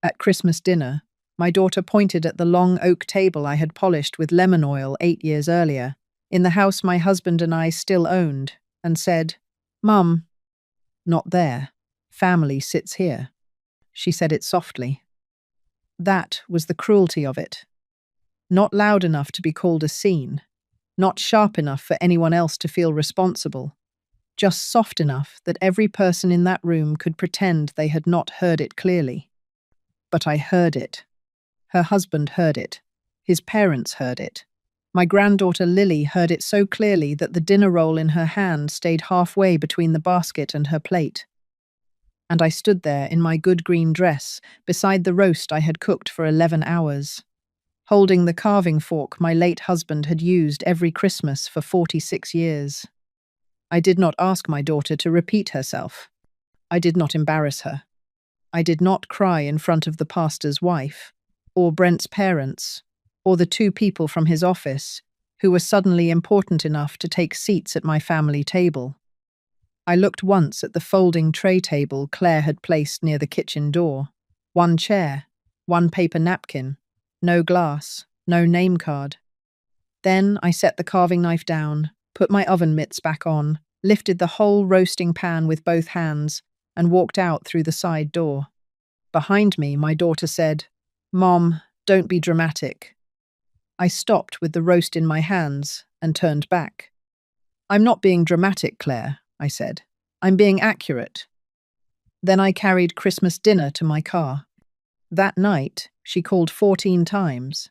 At Christmas dinner, my daughter pointed at the long oak table I had polished with lemon oil 8 years earlier, in the house my husband and I still owned, and said, "Mum, not there. Family sits here." She said it softly. That was the cruelty of it. Not loud enough to be called a scene, not sharp enough for anyone else to feel responsible, just soft enough that every person in that room could pretend they had not heard it clearly. But I heard it. Her husband heard it. His parents heard it. My granddaughter Lily heard it so clearly that the dinner roll in her hand stayed halfway between the basket and her plate. And I stood there in my good green dress beside the roast I had cooked for 11 hours, holding the carving fork my late husband had used every Christmas for 46 years. I did not ask my daughter to repeat herself. I did not embarrass her. I did not cry in front of the pastor's wife, or Brent's parents, or the 2 people from his office who were suddenly important enough to take seats at my family table. I looked once at the folding tray table Claire had placed near the kitchen door. 1 chair, 1 paper napkin, no glass, no name card. Then I set the carving knife down, put my oven mitts back on, lifted the whole roasting pan with both hands, and walked out through the side door. Behind me, my daughter said, "Mom, don't be dramatic." I stopped with the roast in my hands and turned back. "I'm not being dramatic, Claire," I said. "I'm being accurate." Then I carried Christmas dinner to my car. That night, she called 14 times.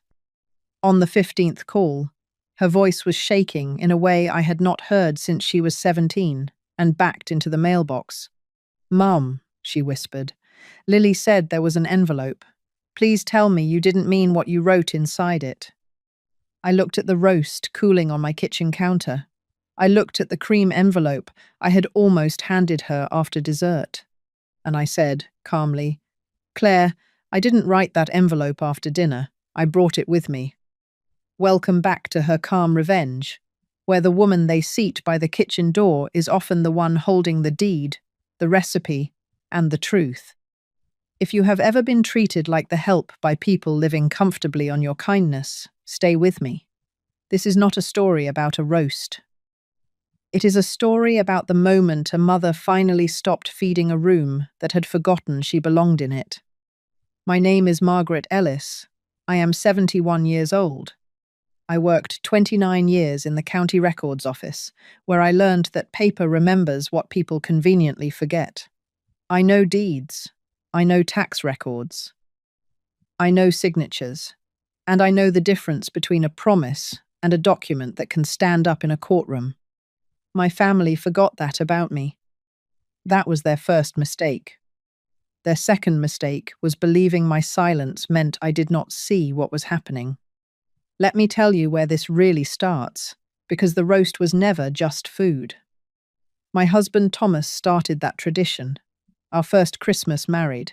On the 15th call, her voice was shaking in a way I had not heard since she was 17, and backed into the mailbox. "Mum," she whispered, "Lily said there was an envelope. Please tell me you didn't mean what you wrote inside it." I looked at the roast cooling on my kitchen counter. I looked at the cream envelope I had almost handed her after dessert. And I said, calmly, "Claire, I didn't write that envelope after dinner. I brought it with me." Welcome back to her calm revenge, where the woman they seat by the kitchen door is often the one holding the deed, the recipe, and the truth. If you have ever been treated like the help by people living comfortably on your kindness, stay with me. This is not a story about a roast. It is a story about the moment a mother finally stopped feeding a room that had forgotten she belonged in it. My name is Margaret Ellis. I am 71 years old. I worked 29 years in the county records office, where I learned that paper remembers what people conveniently forget. I know deeds. I know tax records. I know signatures. And I know the difference between a promise and a document that can stand up in a courtroom. My family forgot that about me. That was their first mistake. Their second mistake was believing my silence meant I did not see what was happening. Let me tell you where this really starts, because the roast was never just food. My husband Thomas started that tradition. Our first Christmas married.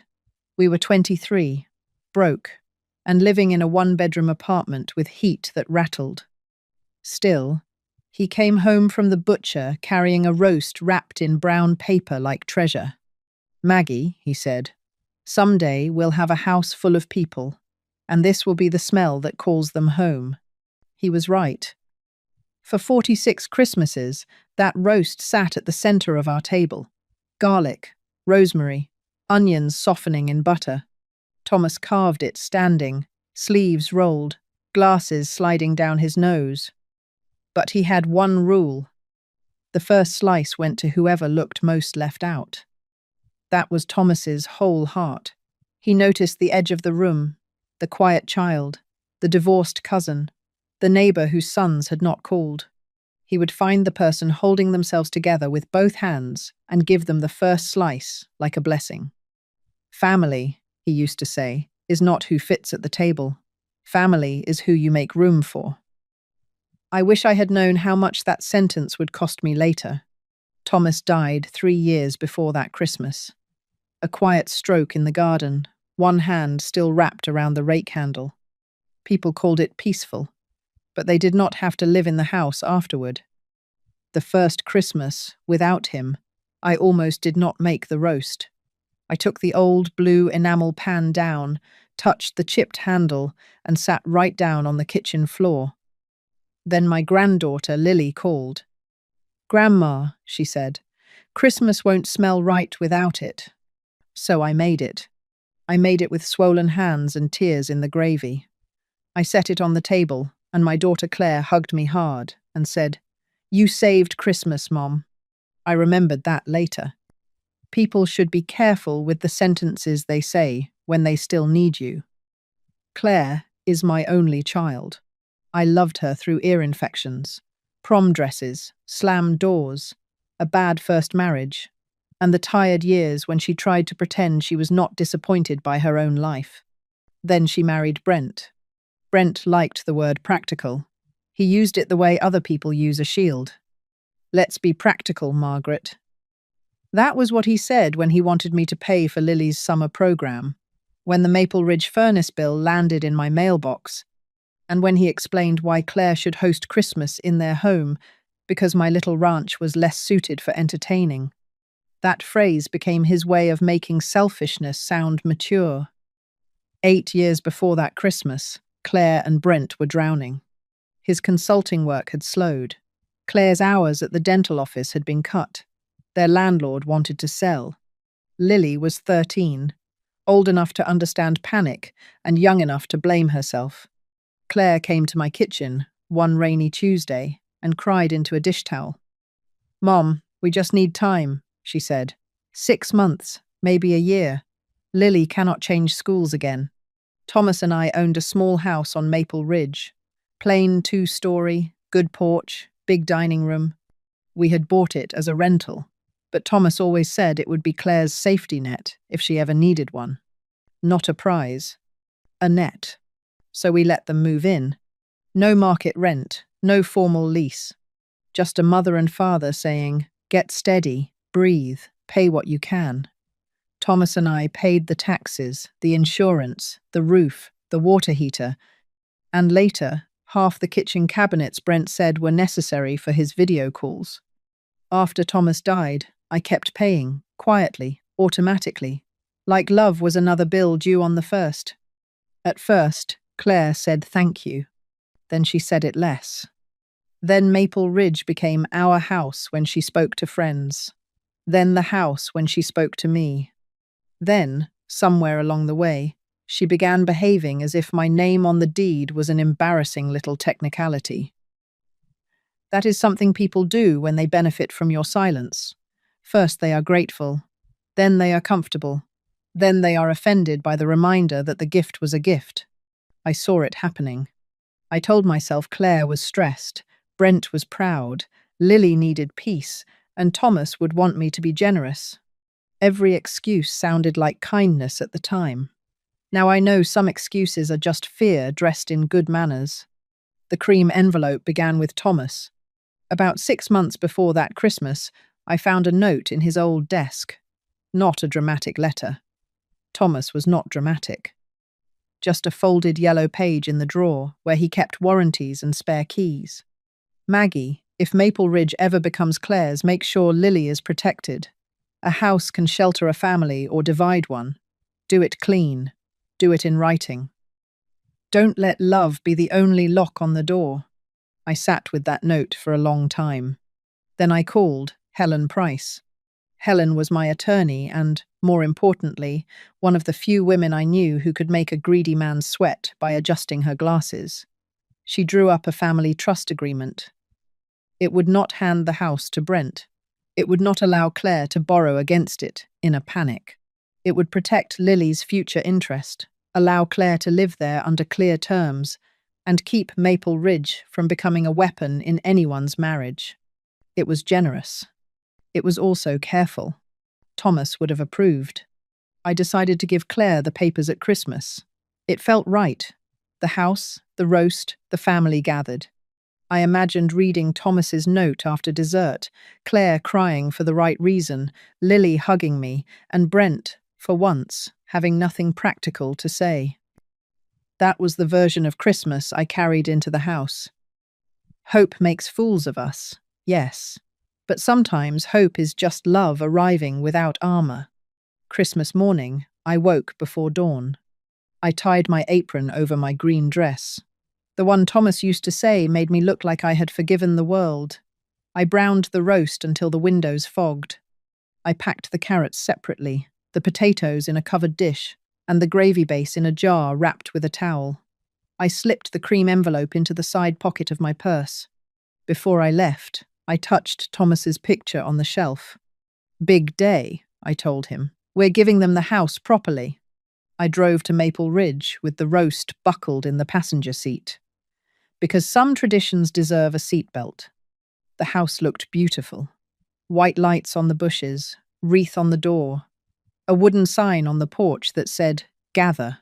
We were 23, broke, and living in a 1-bedroom apartment with heat that rattled. Still, he came home from the butcher carrying a roast wrapped in brown paper like treasure. "Maggie," he said, "someday we'll have a house full of people, and this will be the smell that calls them home." He was right. For 46 Christmases, that roast sat at the center of our table. Garlic, rosemary, onions softening in butter. Thomas carved it standing, sleeves rolled, glasses sliding down his nose. But he had one rule. The first slice went to whoever looked most left out. That was Thomas's whole heart. He noticed the edge of the room, the quiet child, the divorced cousin, the neighbor whose sons had not called. He would find the person holding themselves together with both hands and give them the first slice like a blessing. "Family," he used to say, "is not who fits at the table. Family is who you make room for." I wish I had known how much that sentence would cost me later. Thomas died 3 years before that Christmas. A quiet stroke in the garden, one hand still wrapped around the rake handle. People called it peaceful, but they did not have to live in the house afterward. The first Christmas, without him, I almost did not make the roast. I took the old blue enamel pan down, touched the chipped handle, and sat right down on the kitchen floor. Then my granddaughter, Lily, called. "Grandma," she said, "Christmas won't smell right without it." So I made it. I made it with swollen hands and tears in the gravy. I set it on the table, and my daughter Claire hugged me hard and said, "You saved Christmas, Mom." I remembered that later. People should be careful with the sentences they say when they still need you. Claire is my only child. I loved her through ear infections, prom dresses, slammed doors, a bad first marriage, and the tired years when she tried to pretend she was not disappointed by her own life. Then she married Brent. Brent liked the word practical. He used it the way other people use a shield. "Let's be practical, Margaret." That was what he said when he wanted me to pay for Lily's summer program, when the Maple Ridge furnace bill landed in my mailbox, and when he explained why Claire should host Christmas in their home because my little ranch was less suited for entertaining. That phrase became his way of making selfishness sound mature. 8 years before that Christmas, Claire and Brent were drowning. His consulting work had slowed. Claire's hours at the dental office had been cut. Their landlord wanted to sell. Lily was 13, old enough to understand panic and young enough to blame herself. Claire came to my kitchen one rainy Tuesday and cried into a dish towel. "Mom, we just need time," she said. 6 months, maybe a year. Lily cannot change schools again. Thomas and I owned a small house on Maple Ridge. Plain 2-story, good porch, big dining room. We had bought it as a rental, but Thomas always said it would be Claire's safety net if she ever needed one. Not a prize. A net. So we let them move in. No market rent, no formal lease. Just a mother and father saying, "Get steady, breathe, pay what you can." Thomas and I paid the taxes, the insurance, the roof, the water heater, and later, half the kitchen cabinets Brent said were necessary for his video calls. After Thomas died, I kept paying, quietly, automatically, like love was another bill due on the first. At first, Claire said thank you. Then she said it less. Then Maple Ridge became our house when she spoke to friends. Then the house when she spoke to me. Then, somewhere along the way, she began behaving as if my name on the deed was an embarrassing little technicality. That is something people do when they benefit from your silence. First they are grateful, then they are comfortable, then they are offended by the reminder that the gift was a gift. I saw it happening. I told myself Claire was stressed, Brent was proud, Lily needed peace, and Thomas would want me to be generous. Every excuse sounded like kindness at the time. Now I know some excuses are just fear dressed in good manners. The cream envelope began with Thomas. About 6 months before that Christmas, I found a note in his old desk. Not a dramatic letter. Thomas was not dramatic. Just a folded yellow page in the drawer where he kept warranties and spare keys. "Maggie, if Maple Ridge ever becomes Claire's, make sure Lily is protected. A house can shelter a family or divide one. Do it clean. Do it in writing. Don't let love be the only lock on the door." I sat with that note for a long time. Then I called Helen Price. Helen was my attorney and, more importantly, one of the few women I knew who could make a greedy man sweat by adjusting her glasses. She drew up a family trust agreement. It would not hand the house to Brent. It would not allow Claire to borrow against it in a panic. It would protect Lily's future interest, allow Claire to live there under clear terms, and keep Maple Ridge from becoming a weapon in anyone's marriage. It was generous. It was also careful. Thomas would have approved. I decided to give Claire the papers at Christmas. It felt right. The house, the roast, the family gathered. I imagined reading Thomas's note after dessert, Claire crying for the right reason, Lily hugging me, and Brent, for once, having nothing practical to say. That was the version of Christmas I carried into the house. Hope makes fools of us, yes, but sometimes hope is just love arriving without armor. Christmas morning, I woke before dawn. I tied my apron over my green dress. The one Thomas used to say made me look like I had forgiven the world. I browned the roast until the windows fogged. I packed the carrots separately, the potatoes in a covered dish, and the gravy base in a jar wrapped with a towel. I slipped the cream envelope into the side pocket of my purse. Before I left, I touched Thomas's picture on the shelf. "Big day," I told him. "We're giving them the house properly." I drove to Maple Ridge with the roast buckled in the passenger seat. Because some traditions deserve a seatbelt. The house looked beautiful. White lights on the bushes, wreath on the door, a wooden sign on the porch that said, "Gather."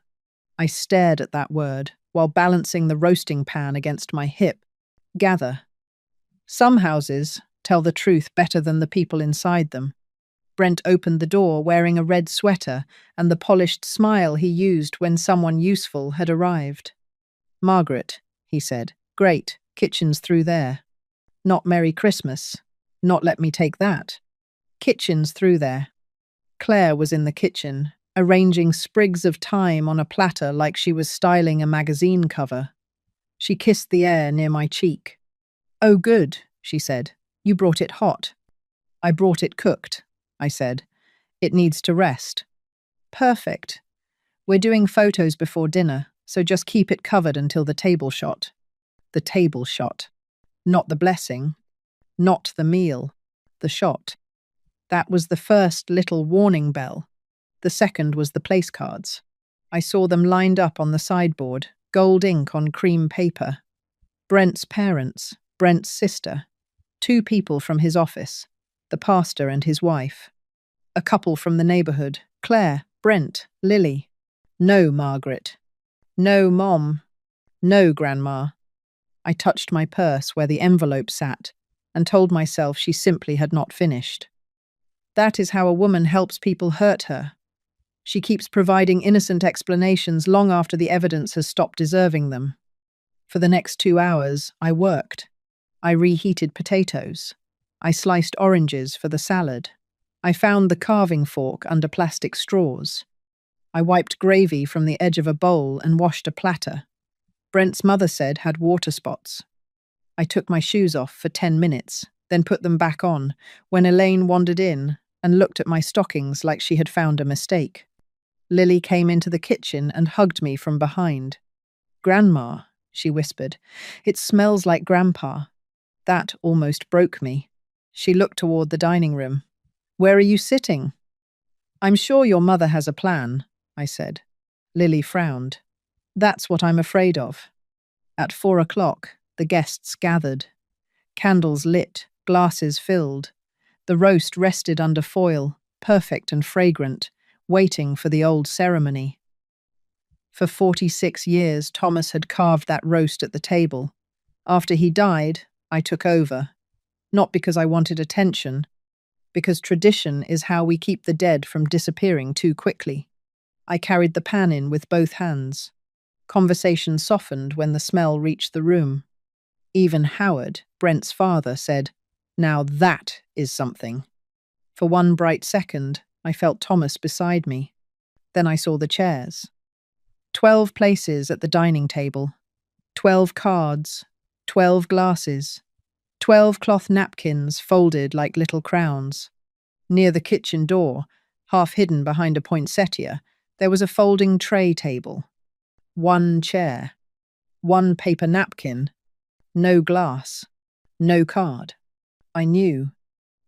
I stared at that word while balancing the roasting pan against my hip. Gather. Some houses tell the truth better than the people inside them. Brent opened the door wearing a red sweater and the polished smile he used when someone useful had arrived. "Margaret," he said. "Great, kitchen's through there." Not "Merry Christmas." Not "Let me take that." Kitchen's through there. Claire was in the kitchen, arranging sprigs of thyme on a platter like she was styling a magazine cover. She kissed the air near my cheek. "Oh, good," she said. "You brought it hot." "I brought it cooked," I said. "It needs to rest." "Perfect. We're doing photos before dinner, so just keep it covered until the table shot." The table shot. Not the blessing. Not the meal. The shot. That was the first little warning bell. The second was the place cards. I saw them lined up on the sideboard, gold ink on cream paper. Brent's parents, Brent's sister, 2 people from his office, the pastor and his wife. A couple from the neighborhood, Claire, Brent, Lily. No, Margaret. No, Mom. No, Grandma. I touched my purse where the envelope sat and told myself she simply had not finished. That is how a woman helps people hurt her. She keeps providing innocent explanations long after the evidence has stopped deserving them. For the next 2 hours, I worked. I reheated potatoes. I sliced oranges for the salad. I found the carving fork under plastic straws. I wiped gravy from the edge of a bowl and washed a platter. Brent's mother said had water spots. I took my shoes off for 10 minutes, then put them back on, when Elaine wandered in and looked at my stockings like she had found a mistake. Lily came into the kitchen and hugged me from behind. "Grandma," she whispered, "it smells like Grandpa." That almost broke me. She looked toward the dining room. "Where are you sitting?" "I'm sure your mother has a plan," I said. Lily frowned. "That's what I'm afraid of." At 4 o'clock, the guests gathered. Candles lit, glasses filled. The roast rested under foil, perfect and fragrant, waiting for the old ceremony. For 46 years, Thomas had carved that roast at the table. After he died, I took over. Not because I wanted attention, because tradition is how we keep the dead from disappearing too quickly. I carried the pan in with both hands. Conversation softened when the smell reached the room. Even Howard, Brent's father, said, "Now that is something." For one bright second, I felt Thomas beside me. Then I saw the chairs. 12 places at the dining table. 12 cards. 12 glasses. 12 cloth napkins folded like little crowns. Near the kitchen door, half hidden behind a poinsettia, there was a folding tray table. 1 chair. 1 paper napkin. No glass. No card. I knew.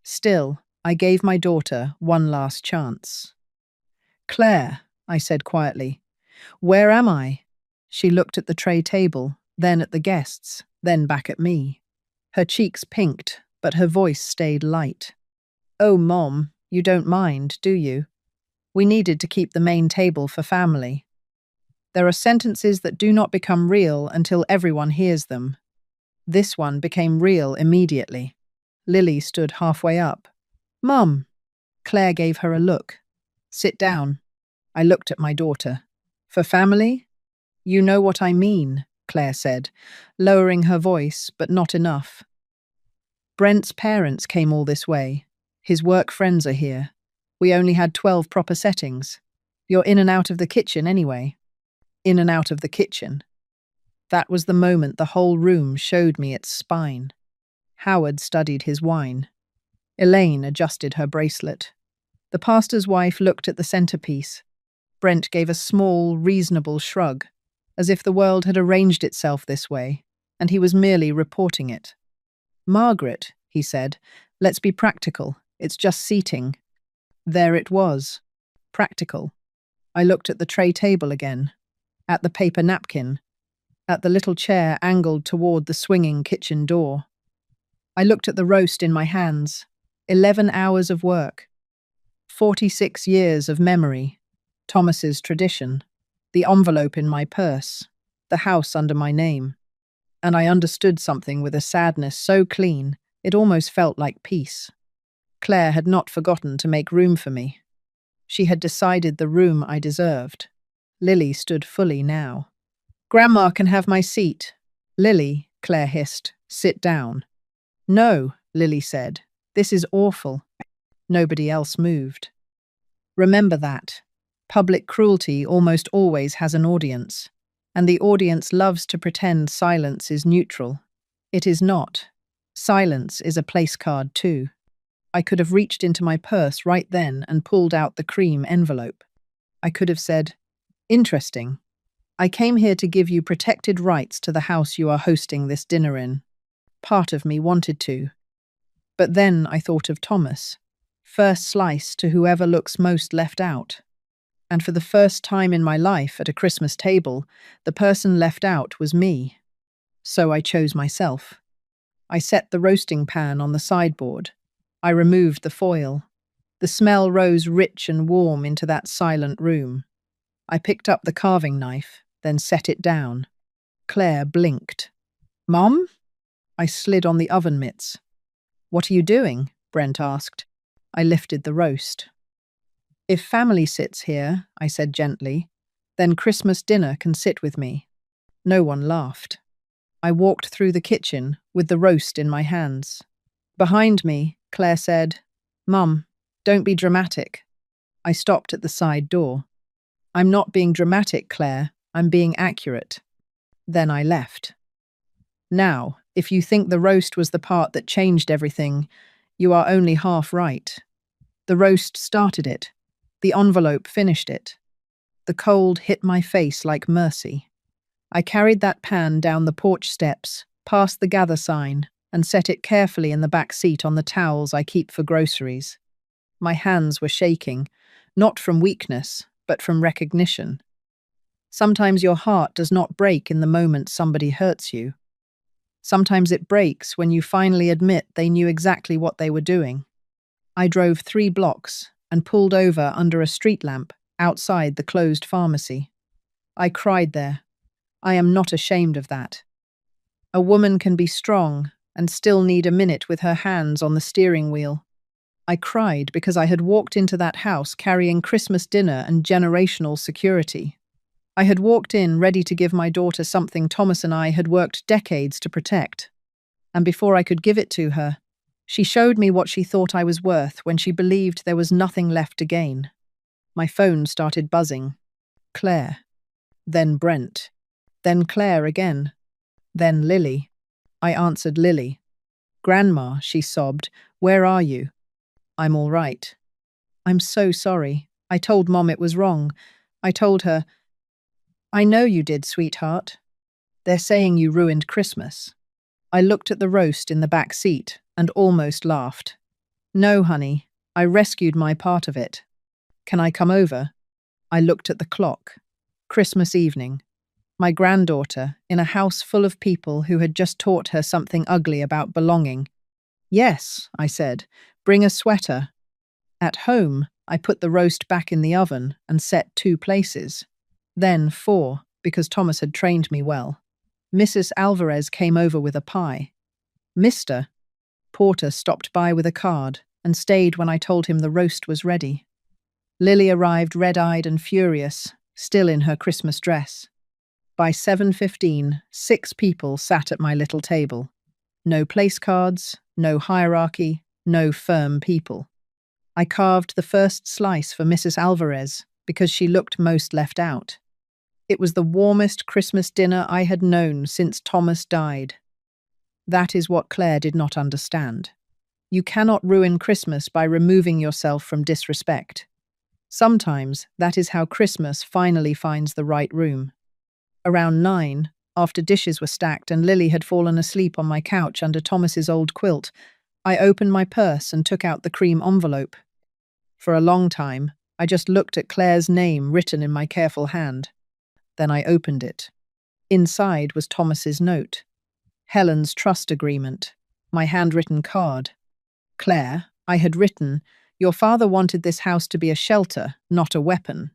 Still, I gave my daughter one last chance. "Claire," I said quietly, "where am I?" She looked at the tray table, then at the guests, then back at me. Her cheeks pinked, but her voice stayed light. "Oh, Mom, you don't mind, do you? We needed to keep the main table for family. There are sentences that do not become real until everyone hears them. This one became real immediately." Lily stood halfway up. "Mum." Claire gave her a look. "Sit down." I looked at my daughter. "For family?" "You know what I mean," Claire said, lowering her voice, but not enough. "Brent's parents came all this way. His work friends are here. We only had 12 proper settings. You're in and out of the kitchen anyway. In and out of the kitchen. That was the moment the whole room showed me its spine. Howard studied his wine. Elaine adjusted her bracelet. The pastor's wife looked at the centerpiece. Brent gave a small, reasonable shrug, as if the world had arranged itself this way, and he was merely reporting it. "Margaret," he said, "let's be practical. It's just seating." There it was. Practical. I looked at the tray table again, at the paper napkin, at the little chair angled toward the swinging kitchen door. I looked at the roast in my hands. 11 hours of work. 46 years of memory. Thomas's tradition. The envelope in my purse. The house under my name. And I understood something with a sadness so clean, it almost felt like peace. Claire had not forgotten to make room for me. She had decided the room I deserved. Lily stood fully now. "Grandma can have my seat." "Lily," Claire hissed, "sit down." "No," Lily said. "This is awful." Nobody else moved. Remember that. Public cruelty almost always has an audience, and the audience loves to pretend silence is neutral. It is not. Silence is a place card too. I could have reached into my purse right then and pulled out the cream envelope. I could have said, "Interesting. I came here to give you protected rights to the house you are hosting this dinner in." Part of me wanted to. But then I thought of Thomas. First slice to whoever looks most left out. And for the first time in my life at a Christmas table, the person left out was me. So I chose myself. I set the roasting pan on the sideboard. I removed the foil. The smell rose rich and warm into that silent room. I picked up the carving knife, then set it down. Claire blinked. "Mom?" I slid on the oven mitts. "What are you doing?" Brent asked. I lifted the roast. "If family sits here," I said gently, "then Christmas dinner can sit with me." No one laughed. I walked through the kitchen with the roast in my hands. Behind me, Claire said, "Mum, don't be dramatic." I stopped at the side door. "I'm not being dramatic, Claire. I'm being accurate." Then I left. Now, if you think the roast was the part that changed everything, you are only half right. The roast started it. The envelope finished it. The cold hit my face like mercy. I carried that pan down the porch steps, past the gather sign, and set it carefully in the back seat on the towels I keep for groceries. My hands were shaking, not from weakness, but from recognition. Sometimes your heart does not break in the moment somebody hurts you. Sometimes it breaks when you finally admit they knew exactly what they were doing. I drove 3 blocks and pulled over under a street lamp outside the closed pharmacy. I cried there. I am not ashamed of that. A woman can be strong and still need a minute with her hands on the steering wheel. I cried because I had walked into that house carrying Christmas dinner and generational security. I had walked in ready to give my daughter something Thomas and I had worked decades to protect. And before I could give it to her, she showed me what she thought I was worth when she believed there was nothing left to gain. My phone started buzzing. Claire. Then Brent. Then Claire again. Then Lily. I answered Lily. "Grandma," she sobbed, "where are you?" "I'm all right." "I'm so sorry. I told Mom it was wrong. I told her." "I know you did, sweetheart. They're saying you ruined Christmas." I looked at the roast in the back seat and almost laughed. "No, honey, I rescued my part of it. Can I come over?" I looked at the clock. Christmas evening. My granddaughter, in a house full of people who had just taught her something ugly about belonging. "Yes," I said, "bring a sweater." At home, I put the roast back in the oven and set 2 places. Then 4, because Thomas had trained me well. Mrs. Alvarez came over with a pie. Mr. Porter stopped by with a card and stayed when I told him the roast was ready. Lily arrived red-eyed and furious, still in her Christmas dress. By 7:15, 6 people sat at my little table. No place cards, no hierarchy, no firm people. I carved the first slice for Mrs. Alvarez because she looked most left out. It was the warmest Christmas dinner I had known since Thomas died. That is what Claire did not understand. You cannot ruin Christmas by removing yourself from disrespect. Sometimes that is how Christmas finally finds the right room. Around 9, after dishes were stacked and Lily had fallen asleep on my couch under Thomas's old quilt, I opened my purse and took out the cream envelope. For a long time, I just looked at Claire's name written in my careful hand. Then I opened it. Inside was Thomas's note. Helen's trust agreement. My handwritten card. Claire, I had written, your father wanted this house to be a shelter, not a weapon.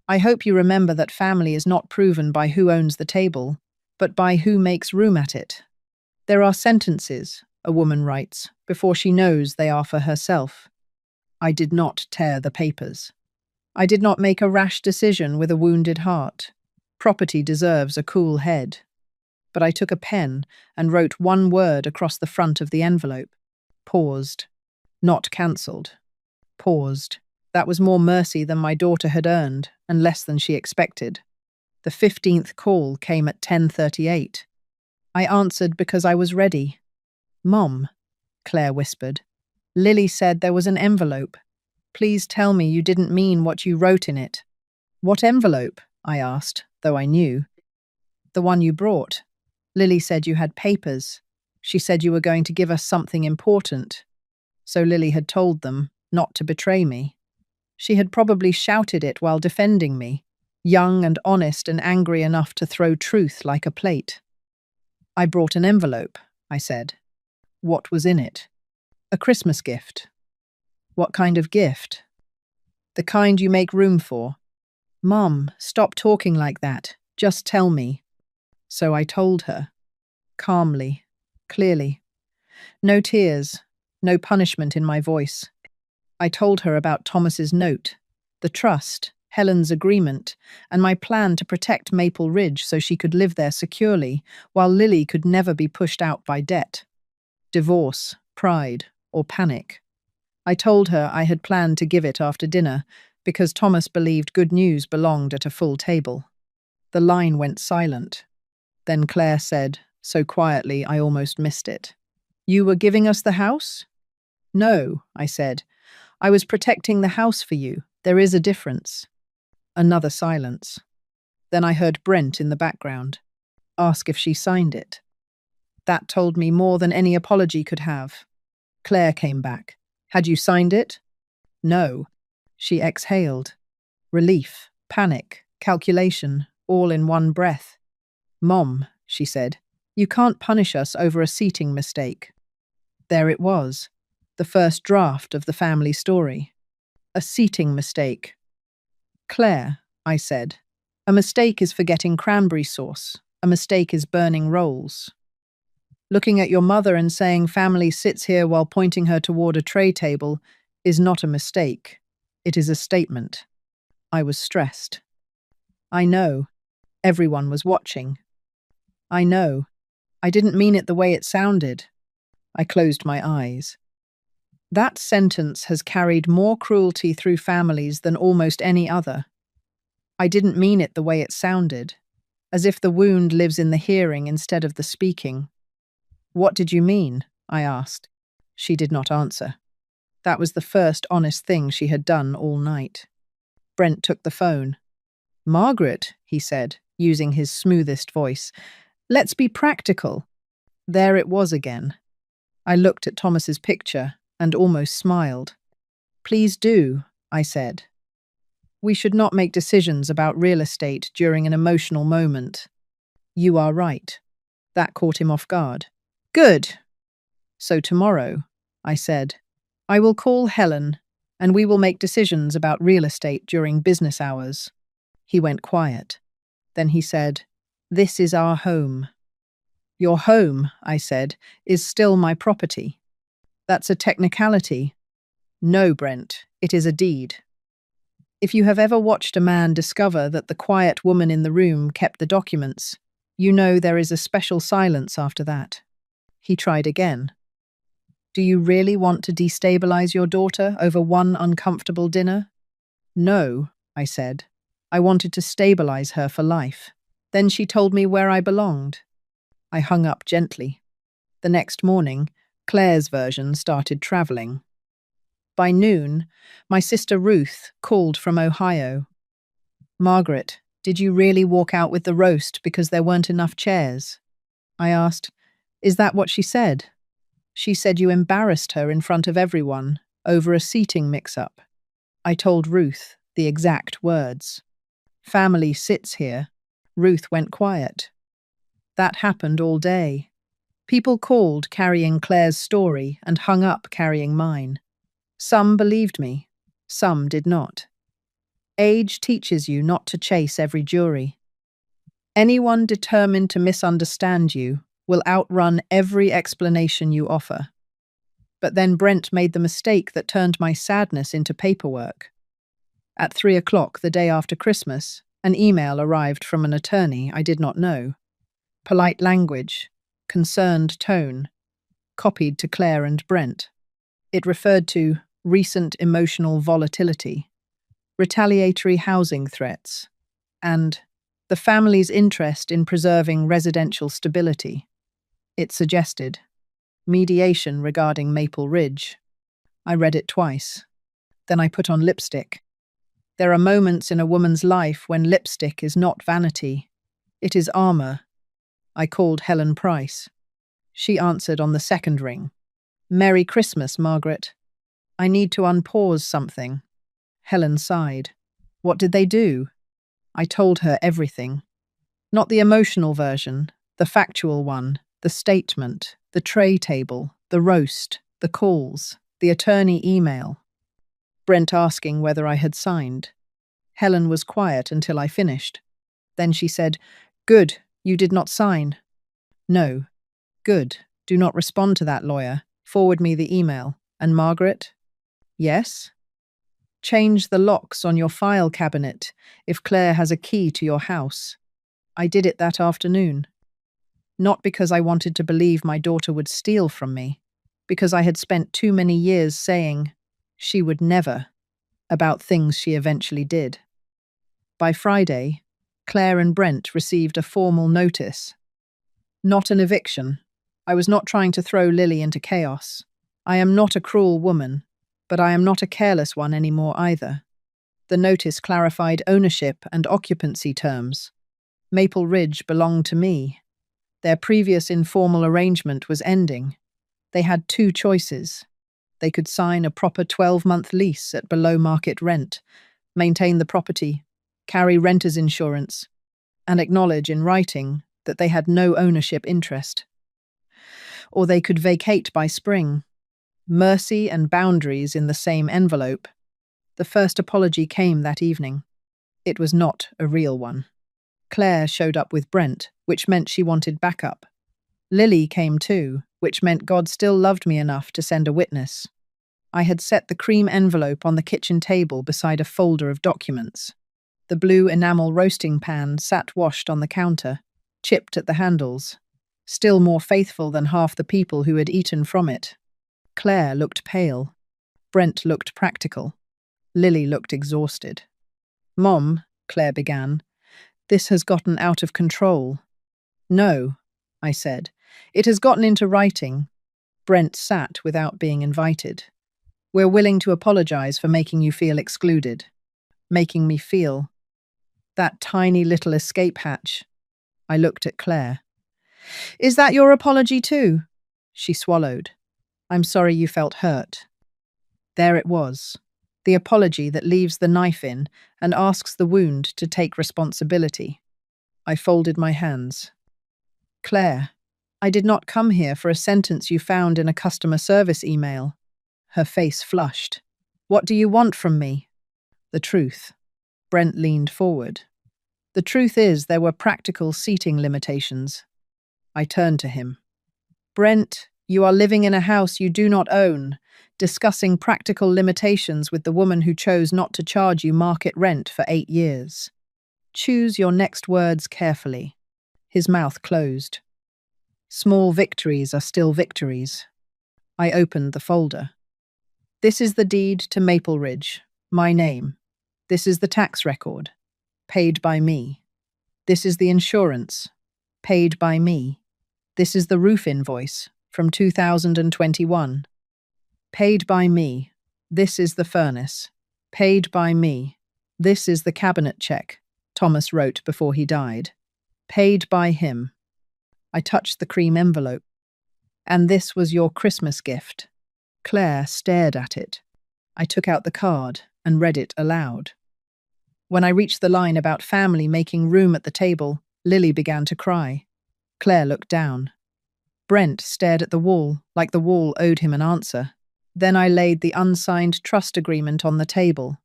I hope you remember that family is not proven by who owns the table, but by who makes room at it. There are sentences, a woman writes, before she knows they are for herself. I did not tear the papers. I did not make a rash decision with a wounded heart. Property deserves a cool head. But I took a pen and wrote one word across the front of the envelope. Paused. Not cancelled. Paused. That was more mercy than my daughter had earned, and less than she expected. The 15th call came at 10:38. I answered because I was ready. Mom, Claire whispered. Lily said there was an envelope. Please tell me you didn't mean what you wrote in it. What envelope? I asked, though I knew. The one you brought. Lily said you had papers. She said you were going to give us something important. So Lily had told them not to betray me. She had probably shouted it while defending me, young and honest and angry enough to throw truth like a plate. I brought an envelope, I said. What was in it? A Christmas gift. What kind of gift? The kind you make room for. Mum, stop talking like that. Just tell me. So I told her. Calmly, clearly. No tears, no punishment in my voice. I told her about Thomas's note, the trust, Helen's agreement, and my plan to protect Maple Ridge so she could live there securely, while Lily could never be pushed out by debt. Divorce, pride, or panic. I told her I had planned to give it after dinner, because Thomas believed good news belonged at a full table. The line went silent. Then Claire said, so quietly I almost missed it. You were giving us the house? No, I said. I was protecting the house for you. There is a difference. Another silence. Then I heard Brent in the background. Ask if she signed it. That told me more than any apology could have. Claire came back. Had you signed it? No. She exhaled. Relief, panic, calculation, all in one breath. Mom, she said, you can't punish us over a seating mistake. There it was. The first draft of the family story. A seating mistake. Claire, I said, a mistake is forgetting cranberry sauce. A mistake is burning rolls. Looking at your mother and saying family sits here while pointing her toward a tray table is not a mistake. It is a statement. I was stressed. I know. Everyone was watching. I know. I didn't mean it the way it sounded. I closed my eyes. That sentence has carried more cruelty through families than almost any other. I didn't mean it the way it sounded, as if the wound lives in the hearing instead of the speaking. What did you mean? I asked. She did not answer. That was the first honest thing she had done all night. Brent took the phone. Margaret, he said, using his smoothest voice, let's be practical. There it was again. I looked at Thomas's picture and almost smiled. Please do, I said. We should not make decisions about real estate during an emotional moment. You are right. That caught him off guard. Good. So tomorrow, I said, I will call Helen and we will make decisions about real estate during business hours. He went quiet. Then he said, This is our home. Your home, I said, is still my property. That's a technicality. No, Brent, it is a deed. If you have ever watched a man discover that the quiet woman in the room kept the documents, you know there is a special silence after that. He tried again. Do you really want to destabilize your daughter over one uncomfortable dinner? No, I said. I wanted to stabilize her for life. Then she told me where I belonged. I hung up gently. The next morning, Claire's version started traveling. By noon, my sister Ruth called from Ohio. Margaret, did you really walk out with the roast because there weren't enough chairs? I asked. Is that what she said? She said you embarrassed her in front of everyone over a seating mix-up. I told Ruth the exact words. Family sits here. Ruth went quiet. That happened all day. People called carrying Claire's story and hung up carrying mine. Some believed me, some did not. Age teaches you not to chase every jury. Anyone determined to misunderstand you will outrun every explanation you offer. But then Brent made the mistake that turned my sadness into paperwork. At 3 o'clock the day after Christmas, an email arrived from an attorney I did not know. Polite language, concerned tone, copied to Claire and Brent. It referred to recent emotional volatility, retaliatory housing threats, and the family's interest in preserving residential stability. It suggested mediation regarding Maple Ridge. I read it twice. Then I put on lipstick. There are moments in a woman's life when lipstick is not vanity. It is armor. I called Helen Price. She answered on the second ring. Merry Christmas, Margaret. I need to unpause something. Helen sighed. What did they do? I told her everything. Not the emotional version, the factual one, the statement, the tray table, the roast, the calls, the attorney email. Brent asking whether I had signed. Helen was quiet until I finished. Then she said, Good, you did not sign. No. Good, do not respond to that lawyer. Forward me the email. And Margaret? Yes? Change the locks on your file cabinet if Claire has a key to your house. I did it that afternoon. Not because I wanted to believe my daughter would steal from me, because I had spent too many years saying she would never, about things she eventually did. By Friday, Claire and Brent received a formal notice. Not an eviction. I was not trying to throw Lily into chaos. I am not a cruel woman, but I am not a careless one anymore either. The notice clarified ownership and occupancy terms. Maple Ridge belonged to me. Their previous informal arrangement was ending. They had two choices. They could sign a proper 12-month lease at below-market rent, maintain the property, carry renter's insurance, and acknowledge in writing that they had no ownership interest. Or they could vacate by spring. Mercy and boundaries in the same envelope. The first apology came that evening. It was not a real one. Claire showed up with Brent, which meant she wanted backup. Lily came too, which meant God still loved me enough to send a witness. I had set the cream envelope on the kitchen table beside a folder of documents. The blue enamel roasting pan sat washed on the counter, chipped at the handles, still more faithful than half the people who had eaten from it. Claire looked pale. Brent looked practical. Lily looked exhausted. Mom, Claire began, this has gotten out of control. No, I said. It has gotten into writing. Brent sat without being invited. We're willing to apologize for making you feel excluded. Making me feel. That tiny little escape hatch. I looked at Claire. Is that your apology too? She swallowed. I'm sorry you felt hurt. There it was. The apology that leaves the knife in and asks the wound to take responsibility. I folded my hands. Claire, I did not come here for a sentence you found in a customer service email. Her face flushed. What do you want from me? The truth. Brent leaned forward. The truth is there were practical seating limitations. I turned to him. Brent, you are living in a house you do not own, discussing practical limitations with the woman who chose not to charge you market rent for 8 years. Choose your next words carefully. His mouth closed. Small victories are still victories. I opened the folder. This is the deed to Maple Ridge. My name. This is the tax record. Paid by me. This is the insurance. Paid by me. This is the roof invoice from 2021. Paid by me. This is the furnace. Paid by me. This is the cabinet check, Thomas wrote before he died. Paid by him. I touched the cream envelope. And this was your Christmas gift. Claire stared at it. I took out the card and read it aloud. When I reached the line about family making room at the table, Lily began to cry. Claire looked down. Brent stared at the wall, like the wall owed him an answer. Then I laid the unsigned trust agreement on the table.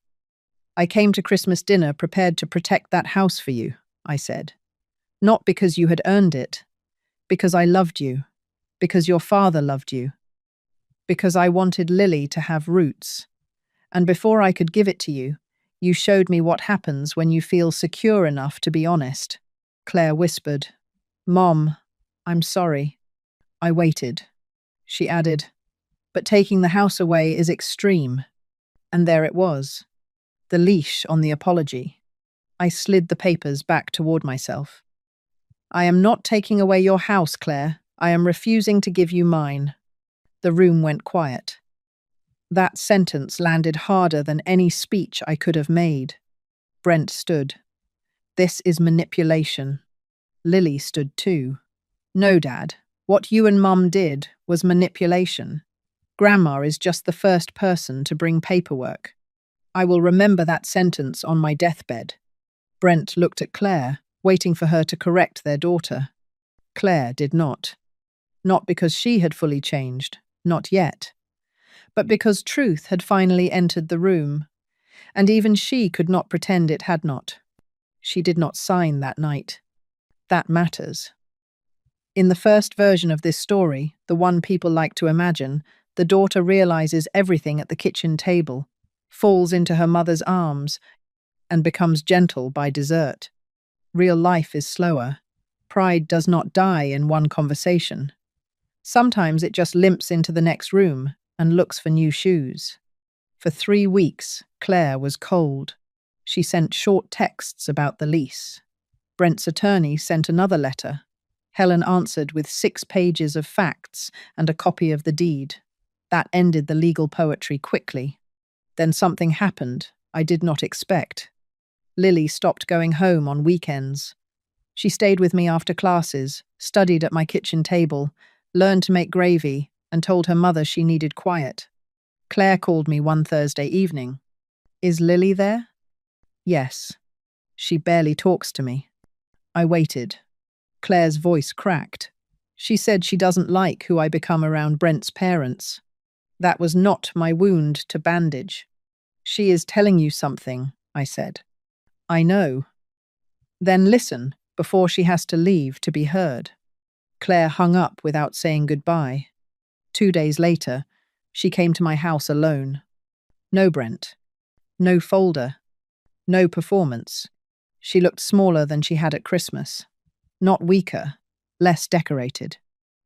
I came to Christmas dinner prepared to protect that house for you, I said. Not because you had earned it, because I loved you, because your father loved you, because I wanted Lily to have roots. And before I could give it to you, you showed me what happens when you feel secure enough to be honest. Claire whispered, Mom, I'm sorry. I waited. She added, but taking the house away is extreme. And there it was, the leash on the apology. I slid the papers back toward myself. I am not taking away your house, Claire. I am refusing to give you mine. The room went quiet. That sentence landed harder than any speech I could have made. Brent stood. This is manipulation. Lily stood too. No, Dad. What you and Mum did was manipulation. Grandma is just the first person to bring paperwork. I will remember that sentence on my deathbed. Brent looked at Claire, waiting for her to correct their daughter. Claire did not. Not because she had fully changed, not yet, but because truth had finally entered the room, and even she could not pretend it had not. She did not sign that night. That matters. In the first version of this story, the one people like to imagine, the daughter realizes everything at the kitchen table, falls into her mother's arms, and becomes gentle by dessert. Real life is slower. Pride does not die in one conversation. Sometimes it just limps into the next room and looks for new shoes. For 3 weeks, Claire was cold. She sent short texts about the lease. Brent's attorney sent another letter. Helen answered with 6 pages of facts and a copy of the deed. That ended the legal poetry quickly. Then something happened I did not expect. Lily stopped going home on weekends. She stayed with me after classes, studied at my kitchen table, learned to make gravy, and told her mother she needed quiet. Claire called me one Thursday evening. Is Lily there? Yes. She barely talks to me. I waited. Claire's voice cracked. She said she doesn't like who I become around Brent's parents. That was not my wound to bandage. She is telling you something, I said. I know. Then listen, before she has to leave to be heard. Claire hung up without saying goodbye. 2 days later, she came to my house alone. No Brent. No folder. No performance. She looked smaller than she had at Christmas. Not weaker, less decorated.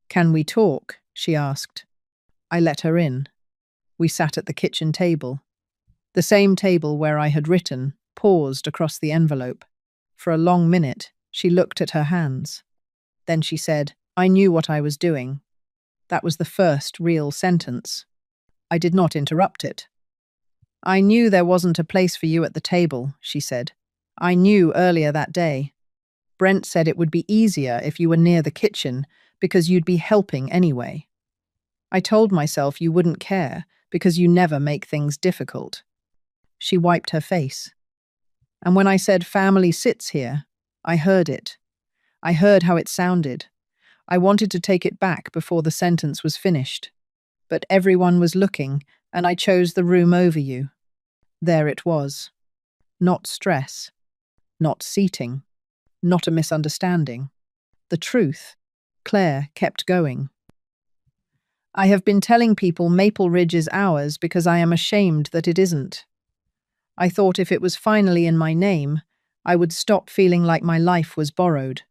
Can we talk? She asked. I let her in. We sat at the kitchen table. The same table where I had written, paused across the envelope. For a long minute, she looked at her hands. Then she said, I knew what I was doing. That was the first real sentence. I did not interrupt it. I knew there wasn't a place for you at the table, she said. I knew earlier that day. Brent said it would be easier if you were near the kitchen because you'd be helping anyway. I told myself you wouldn't care because you never make things difficult. She wiped her face. And when I said family sits here, I heard it. I heard how it sounded. I wanted to take it back before the sentence was finished. But everyone was looking, and I chose the room over you. There it was. Not stress. Not seating. Not a misunderstanding. The truth. Claire kept going. I have been telling people Maple Ridge is ours because I am ashamed that it isn't. I thought if it was finally in my name, I would stop feeling like my life was borrowed.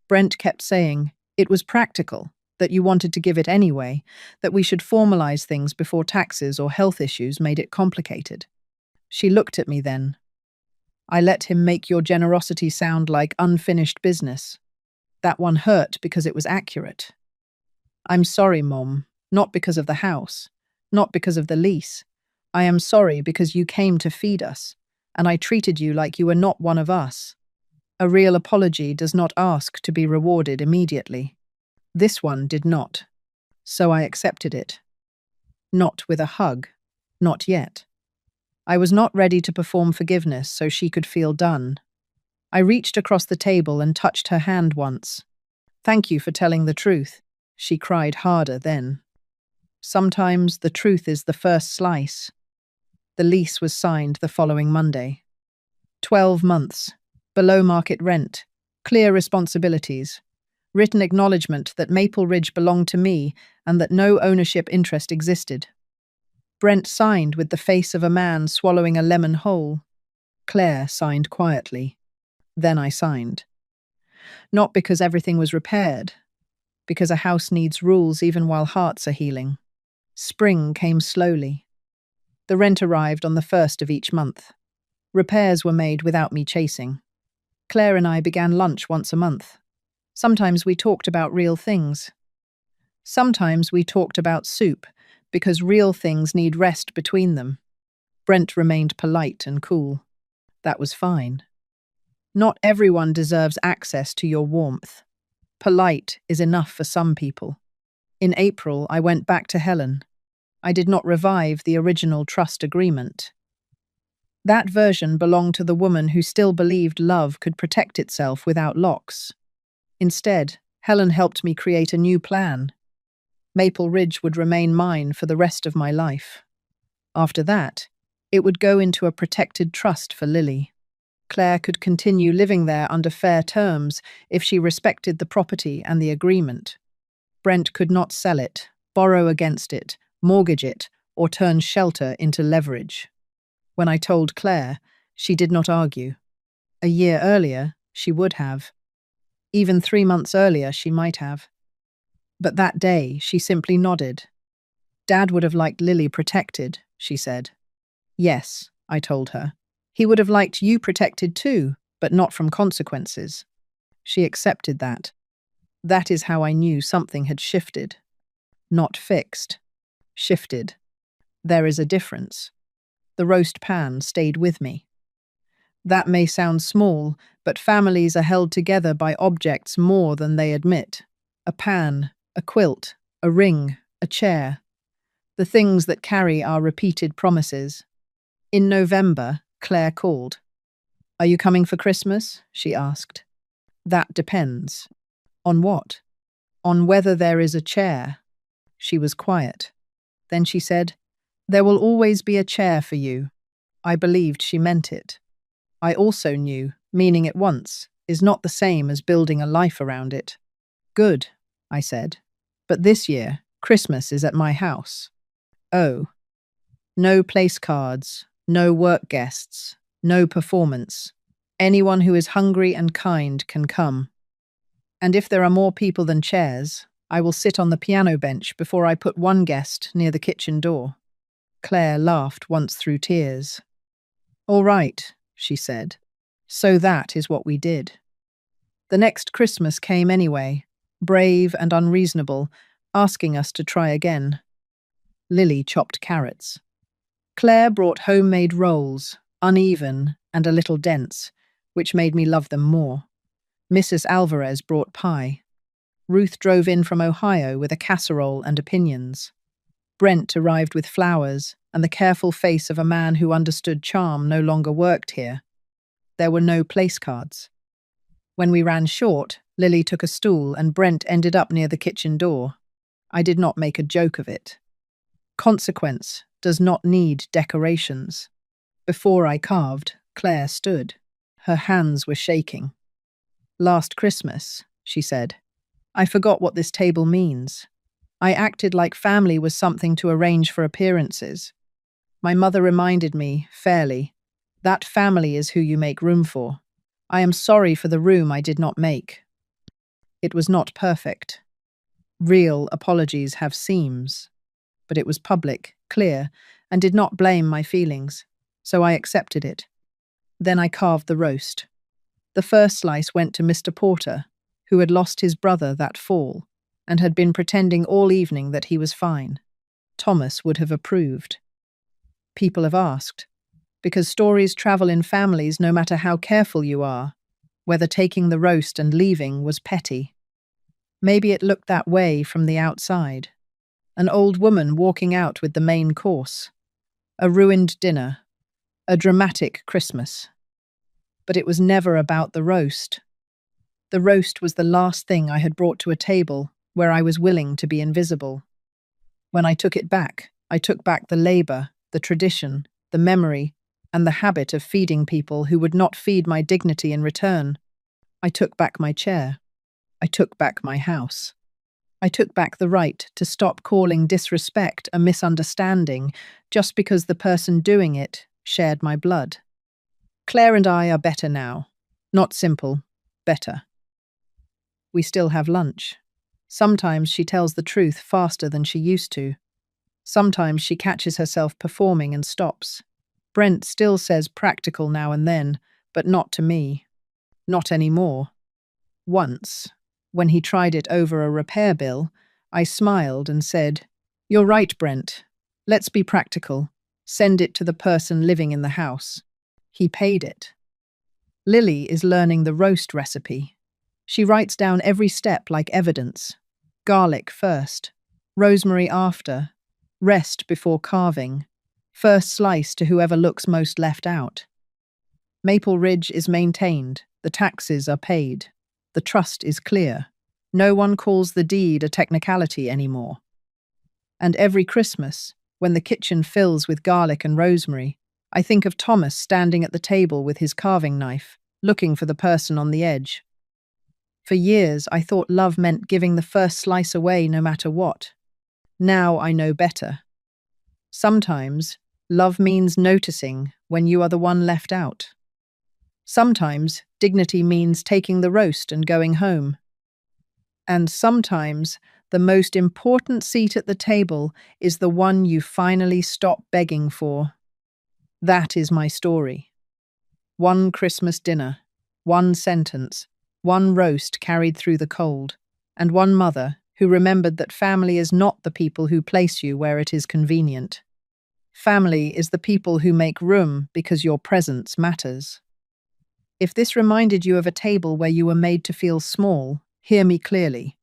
Brent kept saying, it was practical. that you wanted to give it anyway, that we should formalize things before taxes or health issues made it complicated. She looked at me then. I let him make your generosity sound like unfinished business. That one hurt because it was accurate. I'm sorry, Mom, not because of the house, not because of the lease. I am sorry because you came to feed us, and I treated you like you were not one of us. A real apology does not ask to be rewarded immediately. This one did not, so I accepted it. Not with a hug, not yet. I was not ready to perform forgiveness so she could feel done. I reached across the table and touched her hand once. Thank you for telling the truth. She cried harder then. Sometimes the truth is the first slice. The lease was signed the following Monday. 12 months, below market rent, clear responsibilities, written acknowledgement that Maple Ridge belonged to me and that no ownership interest existed. Brent signed with the face of a man swallowing a lemon whole. Claire signed quietly. Then I signed. Not because everything was repaired, because a house needs rules even while hearts are healing. Spring came slowly. The rent arrived on the 1st of each month. Repairs were made without me chasing. Claire and I began lunch once a month. Sometimes we talked about real things. Sometimes we talked about soup, because real things need rest between them. Brent remained polite and cool. That was fine. Not everyone deserves access to your warmth. Polite is enough for some people. In April, I went back to Helen. I did not revive the original trust agreement. That version belonged to the woman who still believed love could protect itself without locks. Instead, Helen helped me create a new plan. Maple Ridge would remain mine for the rest of my life. After that, it would go into a protected trust for Lily. Claire could continue living there under fair terms if she respected the property and the agreement. Brent could not sell it, borrow against it, mortgage it, or turn shelter into leverage. When I told Claire, she did not argue. A year earlier, she would have. Even 3 months earlier, she might have. But that day, she simply nodded. Dad would have liked Lily protected, she said. Yes, I told her. He would have liked you protected too, but not from consequences. She accepted that. That is how I knew something had shifted. Not fixed. Shifted. There is a difference. The roast pan stayed with me. That may sound small, but families are held together by objects more than they admit. A pan, a quilt, a ring, a chair. The things that carry our repeated promises. In November, Claire called. Are you coming for Christmas? She asked. That depends. On what? On whether there is a chair. She was quiet. Then she said, There will always be a chair for you. I believed she meant it. I also knew, meaning it once, is not the same as building a life around it. Good, I said. But this year, Christmas is at my house. Oh. No place cards, no work guests, no performance. Anyone who is hungry and kind can come. And if there are more people than chairs, I will sit on the piano bench before I put one guest near the kitchen door. Claire laughed once through tears. All right, she said. So that is what we did. The next Christmas came anyway, brave and unreasonable, asking us to try again. Lily chopped carrots. Claire brought homemade rolls, uneven and a little dense, which made me love them more. Mrs. Alvarez brought pie. Ruth drove in from Ohio with a casserole and opinions. Brent arrived with flowers, and the careful face of a man who understood charm no longer worked here. There were no place cards. When we ran short, Lily took a stool and Brent ended up near the kitchen door. I did not make a joke of it. Consequence does not need decorations. Before I carved, Claire stood. Her hands were shaking. Last Christmas, she said, I forgot what this table means. I acted like family was something to arrange for appearances. My mother reminded me, fairly, that family is who you make room for. I am sorry for the room I did not make. It was not perfect. Real apologies have seams, but it was public, clear, and did not blame my feelings, so I accepted it. Then I carved the roast. The first slice went to Mr. Porter, who had lost his brother that fall and had been pretending all evening that he was fine. Thomas would have approved. People have asked, because stories travel in families no matter how careful you are, whether taking the roast and leaving was petty. Maybe it looked that way from the outside. An old woman walking out with the main course. A ruined dinner. A dramatic Christmas. But it was never about the roast. The roast was the last thing I had brought to a table where I was willing to be invisible. When I took it back, I took back the labor, the tradition, the memory, and the habit of feeding people who would not feed my dignity in return. I took back my chair. I took back my house. I took back the right to stop calling disrespect a misunderstanding just because the person doing it shared my blood. Claire and I are better now. Not simple, better. We still have lunch. Sometimes she tells the truth faster than she used to. Sometimes she catches herself performing and stops. Brent still says practical now and then, but not to me. Not anymore. Once, when he tried it over a repair bill, I smiled and said, "You're right, Brent. Let's be practical. Send it to the person living in the house." He paid it. Lily is learning the roast recipe. She writes down every step like evidence. Garlic first, rosemary after, rest before carving, first slice to whoever looks most left out. Maple Ridge is maintained, the taxes are paid, the trust is clear. No one calls the deed a technicality anymore. And every Christmas, when the kitchen fills with garlic and rosemary, I think of Thomas standing at the table with his carving knife, looking for the person on the edge. For years, I thought love meant giving the first slice away no matter what. Now I know better. Sometimes, love means noticing when you are the one left out. Sometimes, dignity means taking the roast and going home. And sometimes, the most important seat at the table is the one you finally stop begging for. That is my story. One Christmas dinner, one sentence, one roast carried through the cold, and one mother who remembered that family is not the people who place you where it is convenient. Family is the people who make room because your presence matters. If this reminded you of a table where you were made to feel small, hear me clearly.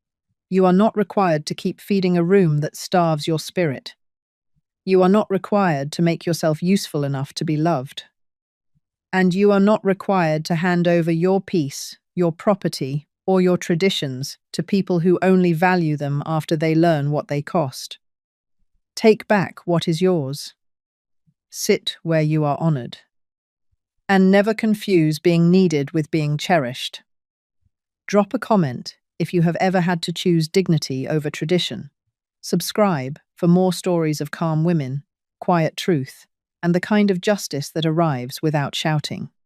You are not required to keep feeding a room that starves your spirit. You are not required to make yourself useful enough to be loved. And you are not required to hand over your peace, your property, or your traditions to people who only value them after they learn what they cost. Take back what is yours. Sit where you are honored. And never confuse being needed with being cherished. Drop a comment if you have ever had to choose dignity over tradition. Subscribe for more stories of calm women, quiet truth, and the kind of justice that arrives without shouting.